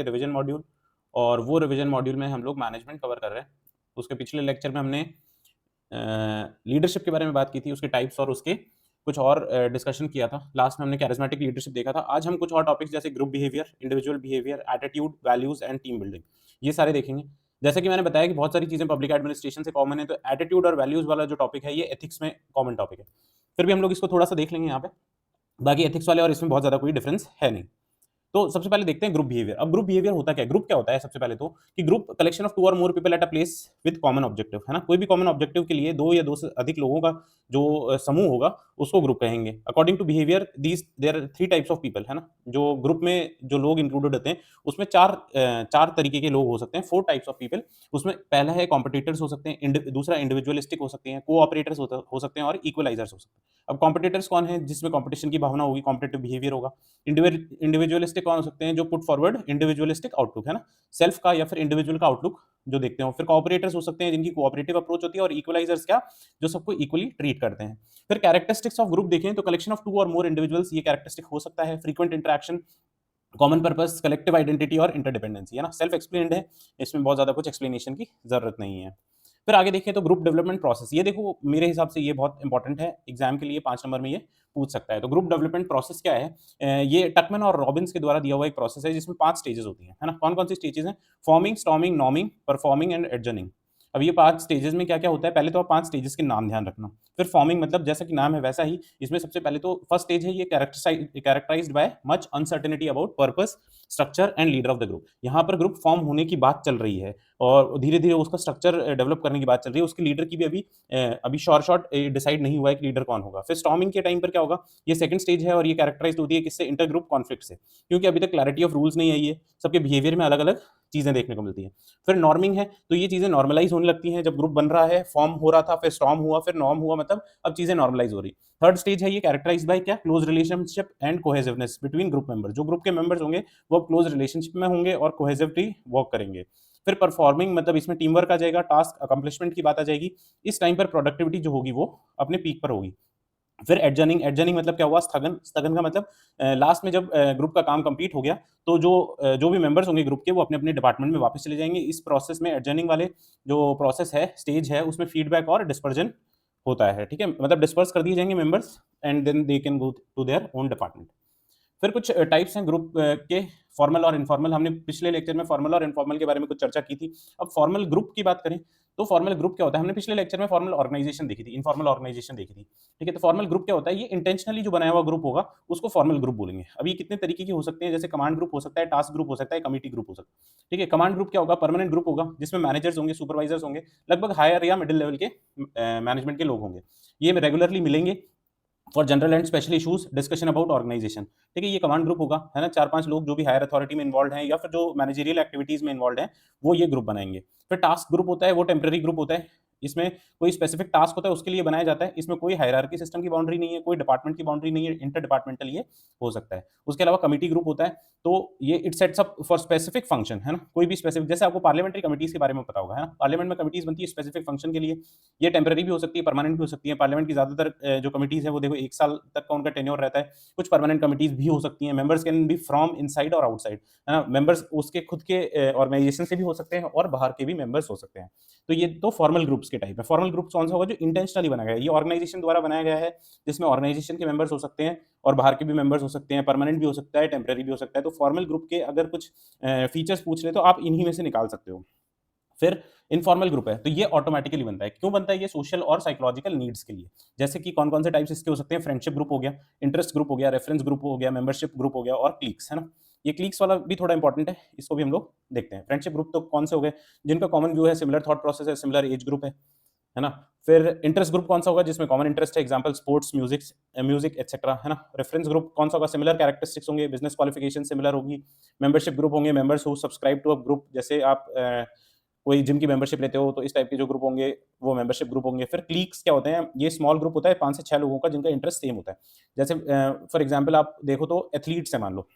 Revision module, और वो revision module में हम लोग मैनेजमेंट कवर कर रहे हैं। उसके पिछले लेक्चर में हमने लीडरशिप के बारे में बात की थी, उसके टाइप्स और उसके कुछ और डिस्कशन किया था। लास्ट में हमने कैरिज्मेटिक लीडरशिप देखा था। आज हम कुछ और टॉपिक्स जैसे group behaviour, individual behaviour, attitude, values and team building, ये सारे देखेंगे। जैसे कि मैंने बताया कि बहुत सारी चीजें पब्लिक एडमिनिस्ट्रेशन से कॉमन है, तो एटीट्यूड और वैल्यूज वाला जो टॉपिक है ये एथिक्स में कॉमन टॉपिक है। फिर भी हम लोग इसको थोड़ा सा देख लेंगे यहाँ पे। बाकी एथिक्स वाले और इसमें बहुत ज्यादा कोई डिफरेंस है नहीं। तो सबसे पहले देखते हैं ग्रुप बिहेवियर। अब ग्रुप बिहेवियर होता क्या है? ग्रुप क्या होता है? सबसे पहले तो कि ग्रुप कलेक्शन ऑफ 2 और more people at a place with common objective, है ना? कोई भी कॉमन ऑब्जेक्टिव के लिए 2 या 2 से अधिक लोगों का जो समूह होगा उसको ग्रुप कहेंगे। According to behaviour these there are 3 types of people, है ना? जो ग्रुप में जो लोग इंक्लूडेड होते हैं उसमें 4 तरीके के लोग हो सकते हैं, 4 टाइप्स ऑफ पीपल। उसमें पहला है कॉम्पिटिटर्स हो सकते हैं, दूसरा इंडिविजुअलिस्टिक हो सकते हैं, कोऑपरेटर्स हो सकते हैं और इक्वलाइजर्स हो सकते हैं। अब कॉम्पिटिटर्स कौन है? जिसमें कॉम्पिटिशन की भावना होगी, कॉम्पिटिटिव बिहेवियर होगा। इंडिविजुअलिस्टिक कौन हो सकते हैं? जो पुट फॉरवर्ड इंडिविजुअलिस्टिक आउटलुक, है ना? सेल्फ का या फिर इंडिविजुअल का आउटलुक जो देखते हो। फिर कोऑपरेटर्स हो सकते हैं जिनकी कोऑपरेटिव अप्रोच होती है, और इक्वलाइजर्स क्या? जो सबको इक्वली ट्रीट करते हैं। फिर कैरेक्टरिस्टिक्स ऑफ ग्रुप देखें तो कलेक्शन ऑफ 2 और मोर इंडिविजुअल्स, ये कैरेक्टरिस्टिक हो सकता है। Frequent interaction, common purpose, collective identity और इंटरडिपेंडेंसी, है ना? सेल्फ एक्सप्लेन्ड है, इसमें बहुत ज्यादा कुछ एक्सप्लेनेशन की जरूरत नहीं है। फिर आगे देखें तो ग्रुप डेवलपमेंट प्रोसेस, ये देखो मेरे हिसाब से ये बहुत इंपॉर्टेंट है, एग्जाम के लिए 5 नंबर में ये पूछ सकता है। तो ग्रुप डेवलपमेंट प्रोसेस क्या है? ये टकमैन और रॉबिन्स के द्वारा दिया हुआ एक प्रोसेस है जिसमें 5 स्टेजेस होती हैं, है ना? कौन कौन सी स्टेजेस हैं? Forming, storming, norming, performing and एडजर्निंग। अब ये 5 स्टेजेस में क्या क्या होता है? पहले तो आप 5 स्टेजेस के नाम ध्यान रखना। फिर फॉर्मिंग मतलब जैसा कि नाम है वैसा ही, इसमें सबसे पहले तो फर्स्ट स्टेज है ये characterised by much uncertainty about purpose, structure and leader of the group. यहाँ पर ग्रुप फॉर्म होने की बात चल रही है और धीरे धीरे उसका स्ट्रक्चर डेवलप करने की बात चल रही है। उसके लीडर की भी अभी शॉर्ट डिसाइड नहीं हुआ है कि लीडर कौन होगा। फिर स्टॉर्मिंग के टाइम पर क्या होगा? ये सेकंड स्टेज है और ये कैरेक्टराइज होती है किससे? इंटर ग्रुप कॉन्फ्लिक्ट से, क्योंकि अभी तक क्लैरिटी ऑफ रूल्स नहीं आई है, सबके बिहेवियर में अलग अलग चीजें देखने को मिलती है। फिर नॉर्मिंग है, तो ये चीजें नॉर्मलाइज होने लगती हैं जब ग्रुप बन रहा है, फॉर्म हो रहा था, फिर स्टॉर्म हुआ, फिर नॉर्म हुआ, मतलब अब चीजें नॉर्मलाइज हो रही। थर्ड स्टेज है ये कैरेक्टराइज बाय क्या? Close relationship and cohesiveness between group member. जो ग्रुप के मेंबर्स होंगे वो क्लोज रिलेशनशिप में होंगे और कोहेसिवली वर्क करेंगे। फिर परफॉर्मिंग मतलब इसमें टीम वर्क आ जाएगा, टास्क अकम्प्लिशमेंट की बात आ जाएगी। इस टाइम पर प्रोडक्टिविटी जो होगी वो अपने पीक पर होगी। फिर एडजर्निंग, एडजर्निंग मतलब क्या हुआ? स्थगन, स्थगन का मतलब लास्ट में जब ग्रुप का काम कंप्लीट हो गया तो जो भी मेंबर्स होंगे ग्रुप के वो अपने अपने डिपार्टमेंट में वापस चले जाएंगे। इस प्रोसेस में एडजर्निंग वाले जो प्रोसेस है, स्टेज है, उसमें फीडबैक और डिस्पर्जन होता है, ठीक है? मतलब डिस्पर्स कर दिए जाएंगे members and then they can go to their own department. फिर कुछ टाइप्स हैं ग्रुप के, फॉर्मल और इनफॉर्मल। हमने पिछले लेक्चर में फॉर्मल और इनफॉर्मल के बारे में कुछ चर्चा की थी। अब फॉर्मल ग्रुप की बात करें तो फॉर्मल ग्रुप क्या होता है? हमने पिछले लेक्चर में फॉर्मल ऑर्गेनाइजेशन देखी थी, इनफॉर्मल ऑर्गेनाइजेशन देखी थी, ठीक है? तो फॉर्मल ग्रुप क्या होता है? ये इंटेंशनली जो बनाया हुआ ग्रुप होगा उसको फॉर्मल ग्रुप बोलेंगे। अब ये कितने तरीके के हो सकते हैं? जैसे कमांड ग्रुप हो सकता है, टास्क ग्रुप हो सकता है, कमिटी ग्रुप हो सकता है, ठीक है? कमांड ग्रुप क्या होगा? परमानेंट ग्रुप होगा जिसमें मैनेजर्स होंगे, सुपरवाइजर्स होंगे, लगभग हायर या मिडिल लेवल के मैनेजमेंट के लोग होंगे। ये रेगुलरली मिलेंगे for general and special issues, discussion about organisation, ठीक है? ये कमांड ग्रुप होगा, है ना? 4-5 लोग जो भी हायर अथॉरिटी में इन्वॉल्व हैं या फिर जो मैनेजरियल एक्टिविटीज में इन्वॉल्व हैं वो ये ग्रुप बनाएंगे। फिर टास्क ग्रुप होता है, वो टेम्पररी ग्रुप होता है। इसमें कोई स्पेसिफिक टास्क होता है उसके लिए बनाया जाता है। इसमें कोई हायरार्की सिस्टम की बाउंड्री नहीं है, कोई डिपार्टमेंट की बाउंड्री नहीं है, इंटर डिपार्टमेंटल ये हो सकता है। उसके अलावा कमिटी ग्रुप होता है, तो ये it sets up for specific function, है ना? कोई भी स्पेसिफिक, जैसे आपको पार्लियामेंट्री कमिटीज के बारे में पता होगा, है ना? पार्लियामेंट में कमिटीज बनती है स्पेसिफिक फंक्शन के लिए। ये टेम्पररी भी हो सकती है, परमानेंट भी हो सकती है। पार्लियामेंट की ज्यादातर जो कमिटीज है वो देखो 1 साल तक का उनका टेन्योर रहता है। कुछ परमानेंट कमिटीज भी हो सकती हैं। Members can be from inside और आउटसाइड, है ना? मेंबर्स उसके खुद के ऑर्गेनाइजेशन से भी हो सकते हैं और बाहर के भी मेंबर्स हो सकते हैं। तो ये तो फॉर्मल ग्रुप्स के टाइप है। फॉर्मल ग्रुप कौन सा होगा? जो इंटेंशनली बनाया गया है, ये ऑर्गेनाइजेशन द्वारा बनाया गया है, जिसमें ऑर्गेनाइजेशन के मेंबर्स हो सकते हैं और बाहर के भी मेंबर्स हो सकते हैं, परमानेंट भी हो सकता है, टेम्पररी भी हो सकता है। तो फॉर्मल ग्रुप के अगर कुछ फीचर्स पूछ ले तो आप इन्हीं में से निकाल सकते हो। फिर इनफॉर्मल ग्रुप है तो ये ऑटोमेटिकली बनता है। क्यों बनता है? ये सोशल और साइकोलॉजिकल नीड्स के लिए। जैसे कि कौन कौन से टाइप्स इसके हो सकते हैं? फ्रेंडशिप ग्रुप हो गया, इंटरेस्ट ग्रुप हो गया, रेफरेंस ग्रुप हो गया, मेंबरशिप ग्रुप हो गया और क्लिक्स, है ना? ये क्लिक्स वाला भी थोड़ा इंपॉर्टेंट है, इसको भी हम लोग देखते हैं। फ्रेंडशिप ग्रुप तो कौन से हो गए? जिनका कॉमन व्यू है, सिमिलर थॉट प्रोसेस है, सिमिलर एज ग्रुप है ना? फिर इंटरेस्ट ग्रुप कौन सा होगा? जिसमें कॉमन इंटरेस्ट है, example sports, music, music etcetera, है ना? रेफरेंस ग्रुप कौन सा होगा? सिमिलर कैरेक्टरिस्टिक्स होंगे, बिजनेस क्वालिफिकेशन सिमिलर होगी। मेंबरशिप ग्रुप होंगे, members who subscribe to a group, जैसे आप कोई जिम की मेंबरशिप लेते हो तो इस टाइप के जो ग्रुप होंगे वो मेंबरशिप ग्रुप होंगे। फिर क्लीक्स क्या होते हैं? ये स्मॉल ग्रुप होता है 5 से 6 लोगों का जिनका इंटरेस्ट सेम होता है। जैसे फॉर एग्जांपल आप देखो तो एथलीट्स है मान लो,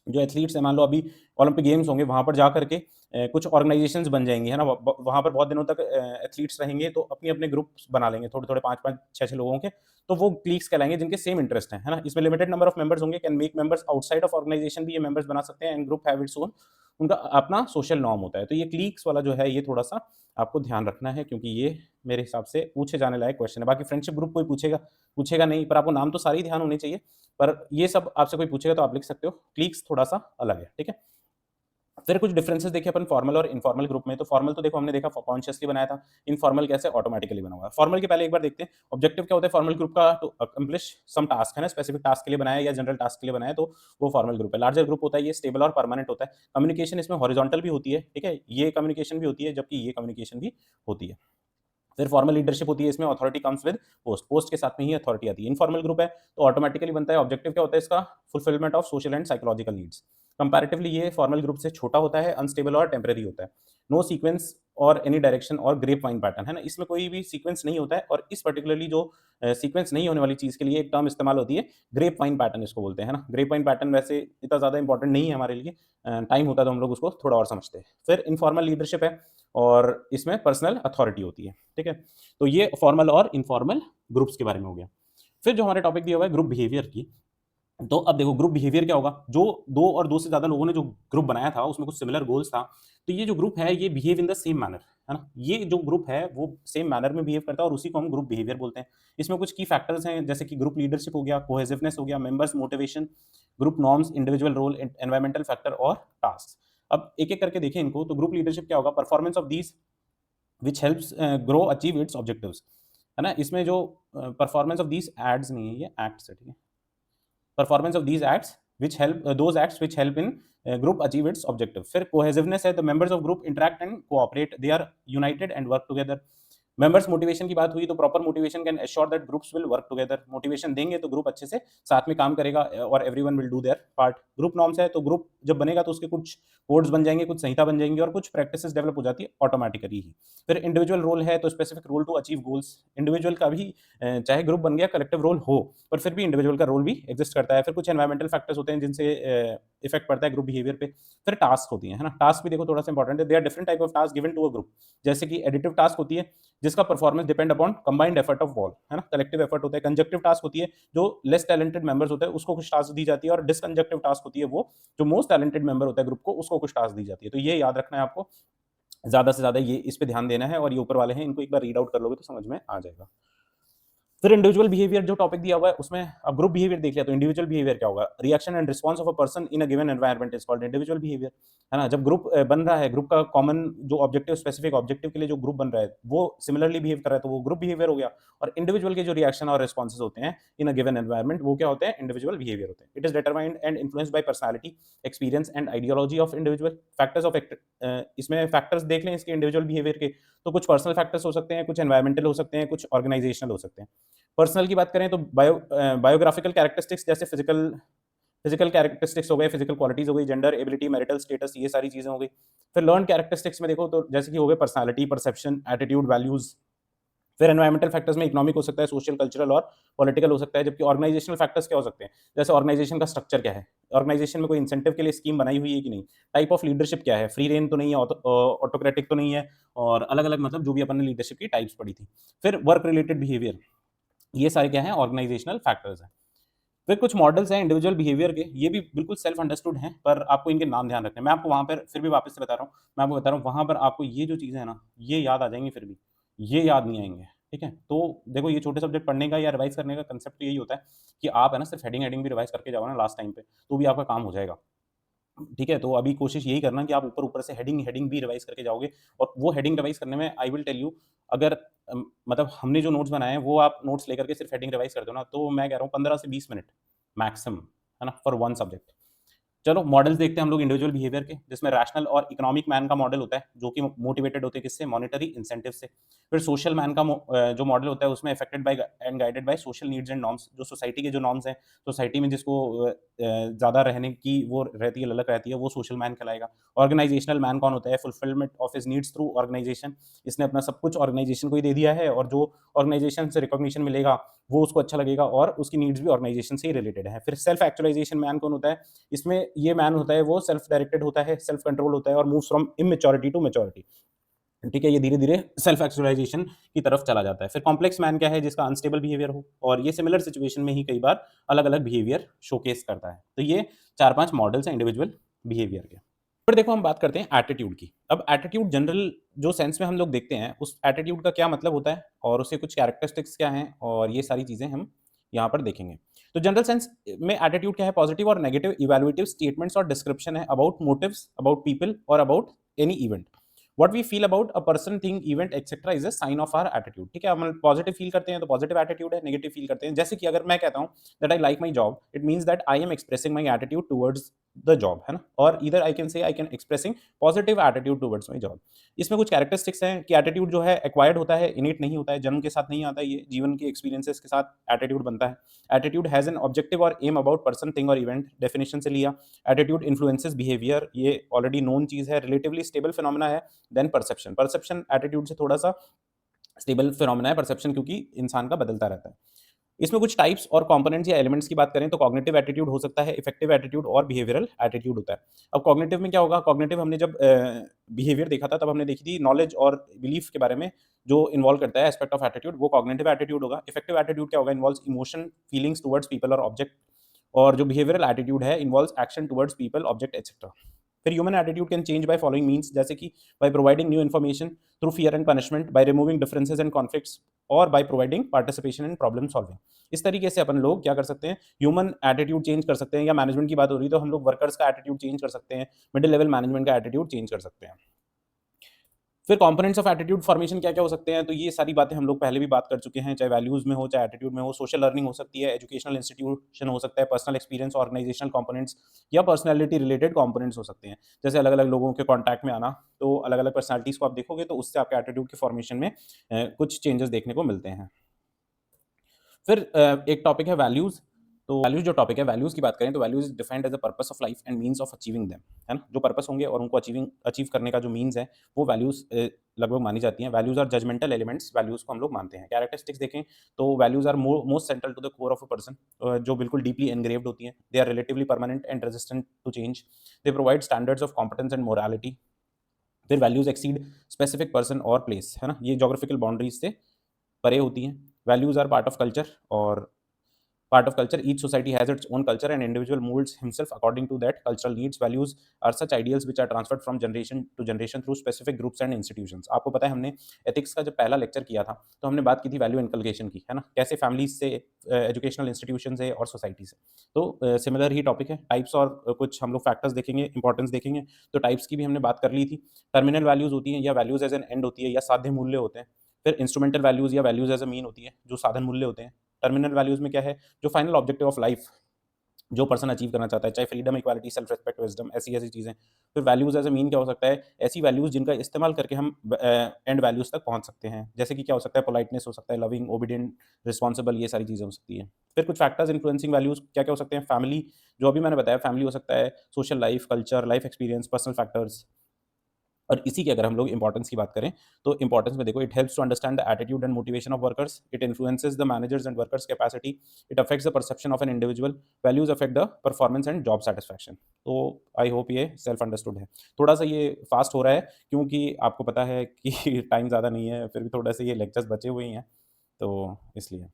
जो एथलीट्स हैं, मान लो अभी ओलंपिक गेम्स होंगे, वहाँ पर जा कर के कुछ ऑर्गेनाइजेशंस बन जाएँगी, है ना? वहाँ पर बहुत दिनों तक एथलीट्स रहेंगे, तो अपने-अपने ग्रुप्स बना लेंगे, थोड़े-थोड़े 5-5, 6-6 लोगों के, तो वो क्लीक्स कहलाएँगे जिनके सेम इंटरेस्ट हैं, है ना? इसमें लिमिटेड नंबर ऑफ मेंबर्स होंगे, can make members outside of organisation भी ये मेंबर्स बना सकते हैं and group have its own, उनका अपना सोशल नॉर्म होता है। तो ये क्लीक्स वाला जो है, ये थोड़ा-सा आपको ध्यान रखना है, क्योंकि ये मेरे हिसाब से पूछे जाने लायक क्वेश्चन है। बाकी फ्रेंडशिप ग्रुप कोई पूछेगा पूछेगा नहीं, पर आपको नाम तो सारे ही ध्यान होने चाहिए। पर ये सब आपसे कोई पूछेगा तो आप लिख सकते हो। क्लीक्स थोड़ा-सा अलग है, ठीक है? फिर कुछ डिफरेंसेस देखे अपन फॉर्मल और इनफॉर्मल ग्रुप में। तो फॉर्मल तो देखो हमने देखा कॉन्शियसली बनाया था, इनफॉर्मल कैसे ऑटोमैटिकली बना हुआ है। फॉर्मल के पहले एक बार देखते हैं ऑब्जेक्टिव क्या होता है फॉर्मल ग्रुप का, टू अकम्प्लिश सम टास्क, है ना? स्पेसिफिक टास्क के लिए बनाया है या जनरल टास्क के लिए बनाया है, तो वो फॉर्मल ग्रुप है। लार्जर ग्रुप होता है ये स्टेबल और परमानेंट होता है। कम्युनिकेशन इसमें हॉरिजॉन्टल भी होती है, ठीक है? ये कम्युनिकेशन भी होती है, जबकि ये कम्युनिकेशन भी होती है। फिर फॉर्मल लीडरशिप होती है, इसमें authority comes with post, post के साथ में ही अथॉरिटी आती है। इनफॉर्मल ग्रुप है तो ऑटोमेटिकली बनता है। ऑब्जेक्टिव क्या होता है इसका? Fulfilment of social and psychological needs. Comparatively ये फॉर्मल ग्रुप से छोटा होता है, अनस्टेबल और टेम्परेरी होता है। नो सीक्वेंस और एनी डायरेक्शन और ग्रेप वाइन पैटर्न, है ना? इसमें कोई भी सीक्वेंस नहीं होता है, और इस पर्टिकुलरली जो सीक्वेंस नहीं होने वाली चीज के लिए एक टर्म इस्तेमाल होती है, ग्रेप वाइन पैटर्न इसको बोलते हैं, है ना? ग्रेप वाइन पैटर्न वैसे इतना ज्यादा इंपॉर्टेंट नहीं है हमारे लिए, टाइम होता है तो हम लोग उसको थोड़ा और समझते हैं। फिर इनफॉर्मल लीडरशिप है, और इसमें पर्सनल अथॉरिटी होती है, ठीक है? तो ये फॉर्मल और इनफॉर्मल ग्रुप्स के बारे में हो गया। फिर जो हमारे टॉपिक दिया हुआ है ग्रुप बिहेवियर की, तो अब देखो ग्रुप बिहेवियर क्या होगा? जो 2 और 2 से ज़्यादा लोगों ने जो ग्रुप बनाया था, उसमें कुछ सिमिलर गोल्स था, तो ये जो ग्रुप है ये behave in the same manner, है ना? ये जो ग्रुप है वो सेम मैनर में बिहेव करता है, और उसी को हम ग्रुप बिहेवियर बोलते हैं। इसमें कुछ की फैक्टर्स हैं, जैसे कि ग्रुप लीडरशिप हो गया, कोहेसिवनेस हो गया, members motivation, group norms, individual role, environmental factor और टास्क। अब एक-एक करके देखें इनको, तो ग्रुप लीडरशिप क्या होगा? Performance of these which helps grow achieve it's objectives, है ना? इसमें जो परफॉर्मेंस ऑफ दीज़ एड्स नहीं है, ये एक्ट्स है, ठीक है? Performance of these acts which help those acts which help in group achieve its objective. फिर cohesiveness है, the members of group interact and cooperate, they are united and work together. Members motivation की बात हुई, तो proper motivation can assure that groups will work together. Motivation देंगे तो group अच्छे से साथ में काम करेगा, और everyone will do their part. Group norms है, तो ग्रुप जब बनेगा तो उसके कुछ कोड्स बन जाएंगे, कुछ संहिता बन जाएंगी, और कुछ प्रैक्टिसेस डेवलप हो जाती है ऑटोमेटिकली ही। फिर इंडिविजुअल रोल है, तो specific role to achieve goals. Individual का भी चाहे ग्रुप बन गया, कलेक्टिव रोल हो, पर फिर भी इंडिविजुअल का रोल भी एग्जिस्ट करता है। फिर कुछ एनवायरमेंटल फैक्टर्स होते हैं जिनसे इफेक्ट पड़ता है ग्रुप बिहेवियर पे। फिर टास्क होती है ना? टास्क भी देखो थोड़ा सा इंपॉर्टेंट है। They are different type of task given to a group. जैसे कि एडिटिव टास्क होती है, जिसका performance depend upon combined effort of all, है ना? कलेक्टिव एफर्ट होता है। कंजक्टिव टास्क होती है, जो लेस टैलेंटेड मेंबर्स होते हैं उसको कुछ टास्क दी जाती है, और डिसकंजक्टिव टास्क होती है, वो जो मोस्ट टैलेंटेड मेंबर होता है ग्रुप को, उसको कुछ टास्क दी जाती है। तो ये याद रखना है आपको, ज्यादा से ज्यादा ये इस पे ध्यान देना है, और ये ऊपर वाले हैं, इनको एक बार रीड आउट कर लोगे तो समझ में आ जाएगा। फिर इंडिविजुअल बिहेवियर जो टॉपिक दिया हुआ है, उसमें अब ग्रुप बिहेवियर देख लिया, तो इंडिविजुअल बिहेवियर क्या होगा? Reaction and response of a person in a given environment is called individual behaviour, है ना? जब ग्रुप बन रहा है, ग्रुप का कॉमन जो ऑब्जेक्टिव, स्पेसिफिक ऑब्जेक्टिव के लिए जो ग्रुप बन रहा है, वो सिमिलरली बिहेव कर रहा है, तो वो ग्रुप बिहेवियर हो गया। और इंडिविजुअल के जो रिएक्शन और रिस्पॉन्सेज होते हैं इन अ गिवन एनवायरनमेंट, वो क्या होते हैं? इंडिविजुअल बिहेवियर होते हैं। It is determined and influenced by personality, experience and ideology of individual. Factors of इसमें फैक्टर्स देख लें इसके इंडिविजुअल बिहेवियर के, तो कुछ पर्सनल फैक्टर्स हो सकते हैं, कुछ एनवायरमेंटल हो सकते हैं, कुछ ऑर्गेनाइजेशनल हो सकते हैं। पर्सनल की बात करें तो बायोग्राफिकल कैरेक्टरिस्टिक्स, जैसे फिजिकल फिजिकल कैरेक्टरिस्टिक्स हो गए, फिजिकल क्वालिटीज हो गई, जेंडर, एबिलिटी, मैरिटल स्टेटस, ये सारी चीजें हो गई। फिर लर्न कैरेक्टरिस्टिक्स में देखो तो जैसे कि हो गए पर्सनालिटी, परसेप्शन, एटीट्यूड, वैल्यूज। फिर एनवायरमेंटल फैक्टर्स में इकोनॉमिक हो सकता है, सोशल, कल्चरल और पॉलिटिकल हो सकता है। जबकि ऑर्गेनाइजेशनल फैक्टर्स क्या हो सकते हैं? जैसे ऑर्गेनाइजेशन का स्ट्रक्चर क्या है, ऑर्गेनाइजेशन में कोई इंसेंटिव के लिए स्कीम बनाई हुई है कि नहीं, टाइप ऑफ लीडरशिप क्या है, फ्री रेन तो नहीं है, ऑटोक्रेटिक तो नहीं है, और अलग अलग मतलब जो भी अपन ने लीडरशिप की टाइप्स पढ़ी थी। फिर वर्क रिलेटेड बिहेवियर, ये सारे क्या है? ऑर्गेनाइजेशनल फैक्टर्स हैं। फिर कुछ मॉडल्स हैं इंडिविजुअल बिहेवियर के, ये भी बिल्कुल सेल्फ अंडरस्टूड हैं, पर आपको इनके नाम ध्यान रखने हैं। मैं आपको वहाँ पर फिर भी वापस से बता रहा हूँ, मैं आपको बता रहा हूँ, वहाँ पर आपको ये जो चीज़ें हैं ना, ये याद आ जाएँगी, फिर भी ये याद नहीं आएँगे, ठीक है? तो देखो ये छोटे सब्जेक्ट पढ़ने का या रिवाइज़ करने का कांसेप्ट यही होता है कि आप है ना सिर्फ हेडिंग-हेडिंग भी रिवाइज़ करके जाओ ना लास्ट टाइम पे, तो भी आपका काम हो जाएगा। ठीक है? तो अभी कोशिश यही करना कि आप ऊपर-ऊपर से हेडिंग भी रिवाइज़ करके जाओगे, और वो हेडिंग रिवाइज़ करने में आई विल टेल यू, अगर मतलब हमने जो नोट्स बनाए हैं, वो आप नोट्स लेकर के सिर्फ हेडिंग रिवाइज़ करते हो ना, तो मैं कह रहा हूँ 15 से 20 मिनट मैक्सिमम, है ना? For one subject. चलो मॉडल्स देखते हैं हम लोग इंडिविजुअल बिहेवियर के, जिसमें रैशनल और इकोनॉमिक मैन का मॉडल होता है, जो कि मोटिवेटेड होते हैं किससे? मॉनेटरी इंसेंटिव से। फिर सोशल मैन का जो मॉडल होता है, उसमें affected by and guided by social needs and norms, जो सोसाइटी के जो नॉर्म्स हैं, सोसाइटी में जिसको ज़्यादा रहने की वो रहती है, ललक रहती है, वो सोशल मैन कहलाएगा। ऑर्गेनाइजेशनल मैन कौन होता है? Fulfilment of his needs through organisation, इसने अपना सब कुछ ऑर्गेनाइजेशन को ही दे दिया है, और जो ऑर्गेनाइजेशन से रिकॉग्निशन मिलेगा, वो उसको अच्छा लगेगा और उसकी नीड्स भी ऑर्गेनाइजेशन से ही रिलेटेड है। फिर सेल्फ एक्चुअलाइजेशन मैन कौन होता है? इसमें ये मैन होता है वो सेल्फ डायरेक्टेड होता है, सेल्फ कंट्रोल होता है और moves from immaturity to maturity. ठीक है, ये धीरे-धीरे सेल्फ एक्चुअलाइजेशन की तरफ चला जाता है। फिर कॉम्प्लेक्स मैन क्या है? जिसका अनस्टेबल बिहेवियर हो और ये सिमिलर सिचुएशन में ही कई बार अलग-अलग बिहेवियर शोकेस करता है। तो ये 4-5 मॉडल्स हैं इंडिविजुअल बिहेवियर के। फिर देखो हम बात करते हैं एटीट्यूड की। अब एटीट्यूड जनरल जो सेंस में हम लोग देखते हैं, उस एटीट्यूड का क्या मतलब होता है और उसके कुछ कैरेक्टरिस्टिक्स क्या हैं और ये सारी चीज़ें हम यहाँ पर देखेंगे। तो जनरल सेंस में एटीट्यूड क्या है? पॉजिटिव और नेगेटिव इवैल्यूएटिव स्टेटमेंट्स और डिस्क्रिप्शन है अबाउट मोटिव्स, अबाउट पीपल और about any event. What we feel about a person, thing, event etcetera is a sign of our attitude. ठीक है, हम पॉजिटिव फील करते हैं तो पॉजिटिव एटीट्यूड है, नेगेटिव फील करते हैं जैसे कि अगर मैं कहता हूँ that I like my job, it means that I am expressing my attitude towards the job, है ना? और either I can say I can expressing positive attitude towards my job. इसमें कुछ कैरेक्टरिस्टिक्स हैं कि एटीट्यूड जो है एक्वायर्ड होता है, इनेट नहीं होता है, जन्म के साथ नहीं आता है, ये जीवन के एक्सपीरियंसेस के साथ एटीट्यूड बनता है। एटीट्यूड हैज एन ऑब्जेक्टिव और एम अबाउट पर्सन, थिंग और इवेंट, डेफिनेशन से लिया। एटीट्यूड इन्फ्लुएंसेस बिहेवियर, ये ऑलरेडी नोन चीज है, रिलेटिवली स्टेबल फिनोमेना है। देन परसेप्शन, परसेप्शन एटीट्यूड से थोड़ा सा स्टेबल फिनोमेना है परसेप्शन, क्योंकि इंसान का बदलता रहता है। इसमें कुछ टाइप्स और कंपोनेंट्स या एलिमेंट्स की बात करें तो कॉग्निटिव एटीट्यूड हो सकता है, इफेक्टिव एटीट्यूड और बिहेवियरल एटीट्यूड होता है। अब कॉग्निटिव में क्या होगा? कॉग्निटिव हमने जब बिहेवियर देखा था तब हमने देखी थी नॉलेज और बिलीफ के बारे में जो इन्वॉल्व करता है एस्पेक्ट ऑफ एटीट्यूड, वो कॉग्निटिव एटीट्यूड होगा। इफेक्टिव एटीट्यूड क्या होगा? Involves emotion, feelings towards people और ऑब्जेक्ट। और जो बिहेवियरल एटीट्यूड है involves action towards people, object etcetera. फिर human attitude can change by following means, जैसे कि by providing new information, through fear and punishment, by removing differences and conflicts और by providing participation in problem solving. इस तरीके से अपन लोग क्या कर सकते हैं? ह्यूमन एटीट्यूड चेंज कर सकते हैं। या मैनेजमेंट की बात हो रही है तो हम लोग वर्कर्स का एटीट्यूड चेंज कर सकते हैं, मिडिल लेवल मैनेजमेंट का एटीट्यूड चेंज कर सकते हैं। फिर कंपोनेंट्स ऑफ एटीट्यूड फॉर्मेशन क्या-क्या हो सकते हैं? तो ये सारी बातें हम लोग पहले भी बात कर चुके हैं, चाहे वैल्यूज़ में हो, चाहे एटीट्यूड में हो। सोशल लर्निंग हो सकती है, एजुकेशनल इंस्टीट्यूशन हो सकता है, पर्सनल एक्सपीरियंस, ऑर्गेनाइजेशनल कंपोनेंट्स या पर्सनैलिटी रिलेटेड कंपोनेंट्स हो सकते हैं। जैसे अलग-अलग लोगों के कॉन्टैक्ट में आना, तो अलग-अलग पर्सनैलिटीज़ को आप देखोगे तो उससे आपके एटीट्यूड के फॉर्मेशन में कुछ चेंजेस देखने को मिलते हैं। फिर एक टॉपिक है वैल्यूज़। तो वैल्यूज़ जो टॉपिक है, वैल्यूज़ की बात करें तो values is defined as a purpose of life and means of achieving them, है ना? जो पर्पस होंगे और उनको अचीव करने का जो मीन्स है, वो वैल्यूज़ लगभग मानी जाती हैं। Values are judgemental elements, values को हम लोग मानते हैं। कैरेक्टरिस्टिक्स देखें तो values are most central to the core of a person, जो बिल्कुल डीपली एनग्रेव्ड होती हैं। They are relatively permanent and resistant to change. They provide standards of competence and morality. फिर वैल्यूज़ एक्सीड स्पेसिफिक पर्सन और place, है ना? ये geographical boundaries से परे होती हैं। Values are part of culture और part of culture. Each society has its own culture and individual molds himself according to that cultural needs. Values are such ideals which are transferred from generation to generation through specific groups and institutions. आपको पता है हमने ethics का जब पहला lecture किया था तो हमने बात की थी वैल्यू इनकलकेशन की, है ना? कैसे फैमिलीज से, एजुकेशनल इंस्टीट्यूशन से और सोसाइटी से। तो सिमिलर ही टॉपिक है। टाइप्स और कुछ हम लोग फैक्टर्स देखेंगे, इंपॉर्टेंस देखेंगे। तो टाइप्स की भी हमने बात कर ली थी। टर्मिनल वैल्यूज होती हैं या वैल्यूज एज एन एंड होती है या साध्य मूल्य होते हैं। फिर इंस्ट्रूमेंटल वैल्यूज या वैल्यूज एज अ मीन होती है जो साधन मूल्य होते हैं। टर्मिनल वैल्यूज में क्या है? जो फाइनल ऑब्जेक्टिव ऑफ लाइफ जो पर्सन अचीव करना चाहता है, चाहे freedom, equality, self respect, wisdom, ऐसी चीज़ें। फिर वैल्यूज एज अ मीन क्या हो सकता है? ऐसी वैल्यूज जिनका इस्तेमाल करके हम एंड वैल्यूज तक पहुंच सकते हैं, जैसे कि क्या हो सकता है? पोलाइटनेस हो सकता है, लविंग, ओबीडियंट, रिस्पॉन्सिबल, ये सारी चीज़ें हो सकती है। फिर कुछ फैक्टर्स इन्फ्लुएंसिंग वैल्यूज क्या क्या हो सकते हैं? फैमिली, जो अभी मैंने बताया, फैमिली हो सकता है, social life, culture, life experience, personal factors. और इसी की अगर हम लोग इंपॉर्टेंस की बात करें तो इंपॉर्टेंस में देखो, it helps to understand the attitude and motivation of workers, it influences the managers and workers capacity, it affects the perception of an individual, values affect the performance and job satisfaction. तो I hope ये self understood है। थोड़ा सा ये fast हो रहा है क्योंकि आपको पता है कि टाइम ज़्यादा नहीं है, फिर भी थोड़ा सा ये लेक्चर्स बचे हुए ही हैं, तो इसलिए।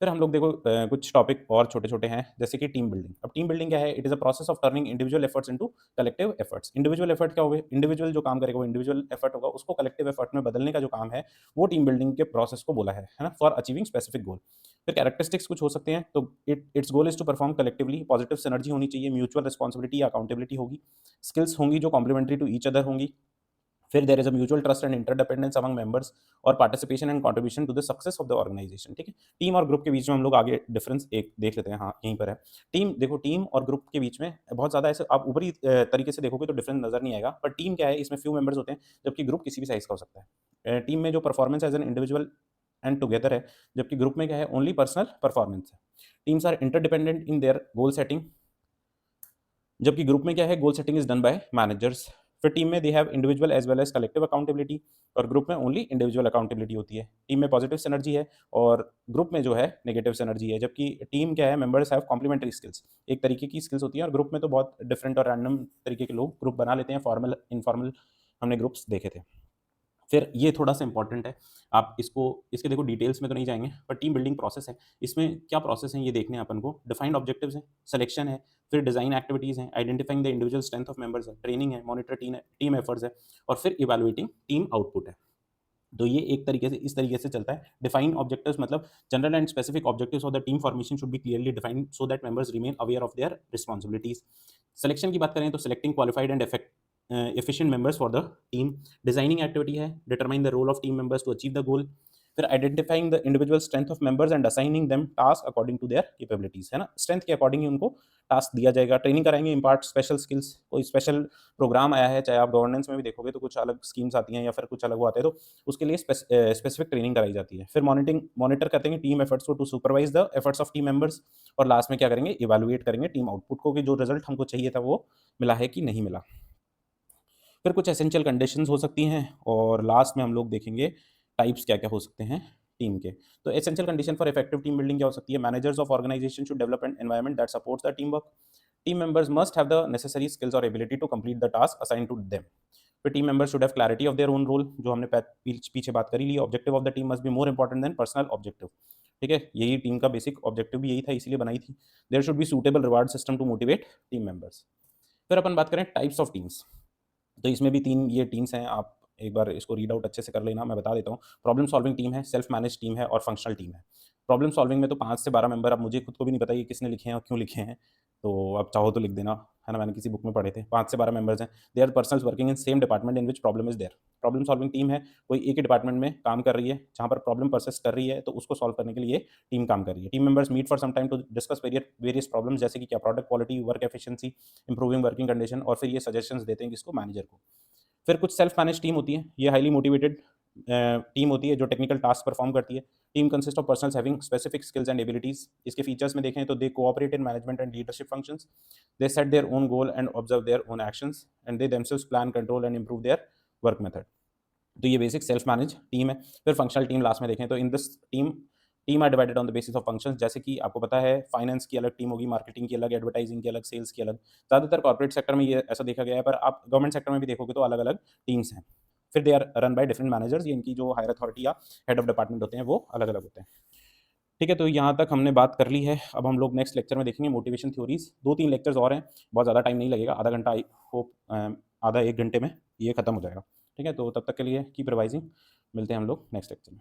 फिर हम लोग देखो कुछ टॉपिक और छोटे-छोटे हैं, जैसे कि टीम बिल्डिंग। अब टीम बिल्डिंग क्या है? It is a process of turning individual efforts into collective efforts. Individual effort क्या होगे? इंडिविजुअल जो काम करेगा वो इंडिविजुअल एफर्ट होगा, उसको कलेक्टिव एफर्ट में बदलने का जो काम है, वो टीम बिल्डिंग के प्रोसेस को बोला है ना? For achieving specific goal. फिर कैरेक्टरिस्टिक्स कुछ हो सकते हैं, तो its goal is to perform collectively, positive synergy होनी चाहिए, म्यूचुअल रिस्पॉन्सिबिलिटी या अकाउंटेबिलिटी होगी, स्किल्स होंगी जो कॉम्प्लीमेंट्री टू ईच अदर होंगी। फिर there is a mutual trust and interdependence among members और participation and contribution to the success of the organisation. ठीक है, टीम और ग्रुप के बीच में हम लोग आगे डिफरेंस एक देख लेते हैं। हाँ, यहीं पर है। टीम, देखो टीम और ग्रुप के बीच में बहुत ज़्यादा ऐसे आप ऊपरी तरीके से देखोगे तो डिफरेंस नजर नहीं आएगा, पर टीम क्या है? इसमें फ्यू मेंबर्स होते हैं, जबकि ग्रुप किसी भी साइज का हो सकता है। टीम में जो performance as an individual and together है, जबकि ग्रुप में क्या है? ओनली पर्सनल परफॉर्मेंस है। Teams are interdependent in their goal setting, जबकि ग्रुप में क्या है? Goal setting is done by managers. फिर टीम में they have individual as well as collective accountability, और ग्रुप में ओनली इंडिविजुअल अकाउंटेबिलिटी होती है। टीम में पॉजिटिव सिनर्जी है और ग्रुप में जो है नेगेटिव सिनर्जी है, जबकि टीम क्या है, मेंबर्स हैव कॉम्प्लीमेंट्री स्किल्स, एक तरीके की स्किल्स होती है, और ग्रुप में तो बहुत डिफरेंट और रैंडम तरीके के लोग ग्रुप बना लेते हैं, फॉर्मल इनफॉर्मल हमने ग्रुप्स देखे थे। फिर ये थोड़ा-सा इंपॉर्टेंट है, आप इसको इसके देखो डिटेल्स में तो नहीं जाएँगे, पर टीम बिल्डिंग प्रोसेस है, इसमें क्या प्रोसेस है ये देखने हैं अपन को। डिफाइंड ऑब्जेक्टिव्स हैं, सिलेक्शन है, फिर डिज़ाइन एक्टिविटीज़ हैं, identifying the individual strength of members है, ट्रेनिंग है, मॉनिटर टीम एफर्ट्स है, और फिर इवैल्यूएटिंग टीम आउटपुट है। तो ये एक तरीके से इस तरीके से चलता है। डिफाइन ऑब्जेक्टिव्स मतलब general and specific objectives of the team formation should be clearly defined so that members remain aware of their responsibilities. Selection की बात करें तो selecting qualified and efficient members for the team। Designing activity है, determine the role of team members to achieve the goal. फिर identifying the individual strength of members and assigning them task according to their capabilities, है ना, strength के according ही उनको task दिया जाएगा। Training कराएंगे, impart special skills, कोई special programme आया है, चाहे आप गवर्नेंस में भी देखोगे तो कुछ अलग स्कीम्स आती हैं या फिर कुछ अलग वो आते हैं, तो उसके लिए स्पेसिफिक ट्रेनिंग कराई जाती है। फिर मॉनिटर करते हैं टीम एफर्ट्स को to supervise the efforts of team members, और लास्ट में क्या करेंगे, इवैल्यूएट करेंगे टीम आउटपुट को कि जो रिजल्ट हमको चाहिए था वो मिला है कि नहीं मिला। फिर कुछ एसेंशियल कंडीशंस हो सकती हैं, और लास्ट में हम लोग देखेंगे टाइप्स क्या क्या हो सकते हैं टीम के। तो essential condition for effective team building क्या हो सकती है, managers of organisation should develop an environment that supports the team work. Team members must have the necessary skills और ability to complete the task assign to them. फिर team members should have clarity of their own role, जो हमने पीछे बात करी ली। Objective of the team must be more important than personal objective. ठीक है, यही टीम का बेसिक ऑब्जेक्टिव भी यही था, इसीलिए बनाई थी। There should be suitable reward system to motivate team members. फिर अपन बात करें टाइप्स ऑफ टीम्स, तो इसमें भी 3 ये टीम्स हैं, आप एक बार इसको रीड आउट अच्छे से कर लेना, मैं बता देता हूँ। प्रॉब्लम सॉल्विंग टीम है, सेल्फ मैनेज टीम है, और फंक्शनल टीम है। प्रॉब्लम सॉल्विंग में तो 5 से 12 मेंबर, अब मुझे खुद को भी नहीं पता ये किसने लिखे हैं और क्यों लिखे हैं, तो आप चाहो तो लिख देना, है ना, मैंने किसी बुक में पढ़े थे। 5 से 12 मेंबर्स हैं। They are persons working in same department in which problem is there. Problem solving team है, कोई एक ही डिपार्टमेंट में काम कर रही है, जहाँ पर प्रॉब्लम परसिस्ट कर रही है, तो उसको सॉल्व करने के लिए टीम काम कर रही है। Team members meet for some time to discuss various problems, जैसे कि क्या, product quality, work efficiency, improving working condition, और फिर ये सजेशंस देते हैं किसको, मैनेजर को। फिर कुछ सेल्फ मैनेज टीम होती है, ये हाईली मोटिवेटेड टीम होती है जो टेक्निकल टास्क परफॉर्म करती है। Team consist of persons having specific skills and abilities. इसके फीचर्स में देखें तो they cooperate in management and leadership functions, they set their own goal and observe their own actions, and they themselves plan, control and improve their work method. तो ये basic self manage team है। फिर functional team last में देखें तो in this team are divided on the basis of functions, जैसे कि आपको पता है फाइनेंस की अलग टीम होगी, मार्केटिंग की अलग, एडवर्टाइजिंग की अलग, सेल्स की अलग। ज़्यादातर कॉर्पोरेट सेक्टर में ये ऐसा देखा गया है, पर आप गवर्नमेंट सेक्टर में भी देखोगे तो अलग अलग टीम्स हैं। फिर they are run by different managers, ये इनकी जो हायर अथॉरिटी या हेड ऑफ डिपार्टमेंट होते हैं वो अलग अलग होते हैं। ठीक है, तो यहाँ तक हमने बात कर ली है। अब हम लोग नेक्स्ट लेक्चर में देखेंगे मोटिवेशन थ्योरीज। 2-3 लेक्चर्स और हैं, बहुत ज़्यादा टाइम नहीं लगेगा, आधा घंटा, आई होप आधा 1 घंटे में ये खत्म हो जाएगा। ठीक है, तो तब तक के लिए कीप रिवाइजिंग, मिलते हैं हम लोग नेक्स्ट लेक्चर में।